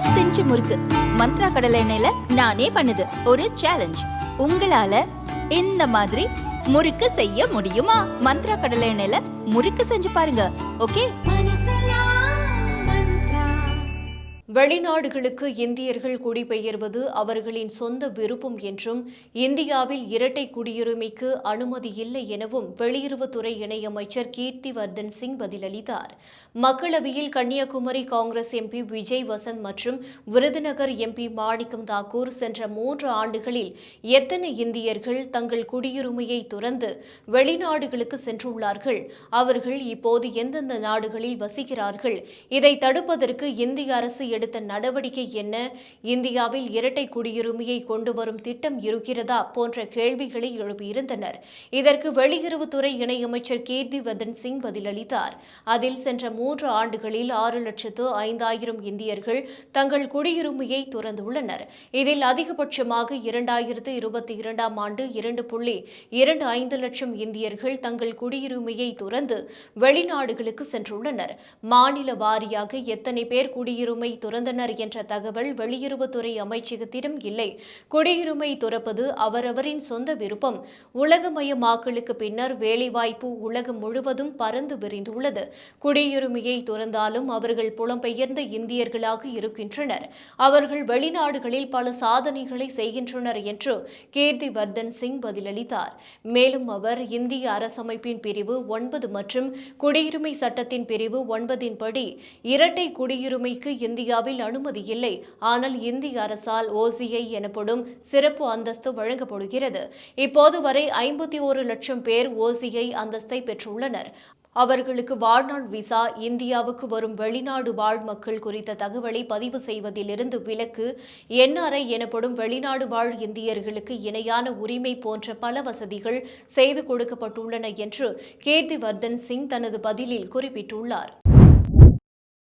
இருபத்தஞ்சு முறுக்கு மந்த்ரா கடலை எண்ணெயில நானே பண்ணுது ஒரு சேலஞ்ச். உங்களால இந்த மாதிரி முறுக்கு செய்ய முடியுமா? மந்த்ரா கடலை எண்ணெயில முறுக்கு செஞ்சு பாருங்க. ஓகே. வெளிநாடுகளுக்கு இந்தியர்கள் குடிபெயர்வது அவர்களின் சொந்த விருப்பம் என்றும் இந்தியாவில் இரட்டை குடியுரிமைக்கு அனுமதி இல்லை எனவும் வெளியுறவுத்துறை இணையமைச்சர் கீர்த்திவர்தன் சிங் பதிலளித்தார். மக்களவையில் கன்னியாகுமரி காங்கிரஸ் எம்பி விஜய் வசந்த் மற்றும் விருதுநகர் எம்பி மாணிக்கம் தாக்கூர் சென்ற 3 ஆண்டுகளில் எத்தனை இந்தியர்கள் தங்கள் குடியுரிமையை துறந்து வெளிநாடுகளுக்கு சென்றுள்ளார்கள், அவர்கள் இப்போது எந்தெந்த நாடுகளில் வசிக்கிறார்கள், இதை தடுப்பதற்கு இந்திய அரசு எடுத்த நடவடிக்கை என்ன, இந்தியாவில் இரட்டை குடியுரிமையை கொண்டு வரும் திட்டம் இருக்கிறதா போன்ற கேள்விகளை எழுப்பியிருந்தனர். இதற்கு வெளியுறவுத்துறை இணையமைச்சர் கீர்த்திவர்தன் சிங் பதிலளித்தார். அதில் சென்ற 3 ஆண்டுகளில் 6,05,000 இந்தியர்கள் தங்கள் குடியுரிமையை துறந்துள்ளனர். இதில் அதிகபட்சமாக 2022ஆம் ஆண்டு 2.25 லட்சம் இந்தியர்கள் தங்கள் குடியுரிமையை துறந்து வெளிநாடுகளுக்கு சென்றுள்ளனர். மாநில வாரியாக எத்தனை பேர் குடியுரிமை துறந்தனர் என்ற தகவல் வெளியுறவுத்துறை அமைச்சகத்திடம் இல்லை. குடியுரிமை துறப்பது அவரவரின் சொந்த விருப்பம். உலகமயமாக்கலுக்கு பின்னர் வேலைவாய்ப்பு உலகம் முழுவதும் பறந்து விரிந்துள்ளது. குடியுரிமையை துறந்தாலும் அவர்கள் புலம்பெயர்ந்த இந்தியர்களாக இருக்கின்றனர். அவர்கள் வெளிநாடுகளில் பல சாதனைகளை செய்கின்றனர் என்று கீர்த்திவர்தன் சிங் பதிலளித்தார். மேலும் அவர் இந்திய அரசமைப்பின் பிரிவு 9 மற்றும் குடியுரிமை சட்டத்தின் பிரிவு 9 படி இரட்டை குடியுரிமைக்கு இந்தியாவில் அனுமதி இல்லை. ஆனால் இந்திய அரசால் OCI எனப்படும் சிறப்பு அந்தஸ்து வழங்கப்படுகிறது. இப்போது வரை 51 லட்சம் பேர் OCI அந்தஸ்தை பெற்றுள்ளனர். அவர்களுக்கு வாழ்நாள் விசா, இந்தியாவுக்கு வரும் வெளிநாடு வாழ் மக்கள் குறித்த தகவலை பதிவு செய்வதிலிருந்து விலக்கு, NRI எனப்படும் வெளிநாடு வாழ் இந்தியர்களுக்கு இணையான உரிமை போன்ற பல வசதிகள் செய்து கொடுக்கப்பட்டுள்ளன என்று கீர்த்திவர்தன் சிங் தனது பதிலில் குறிப்பிட்டுள்ளார்.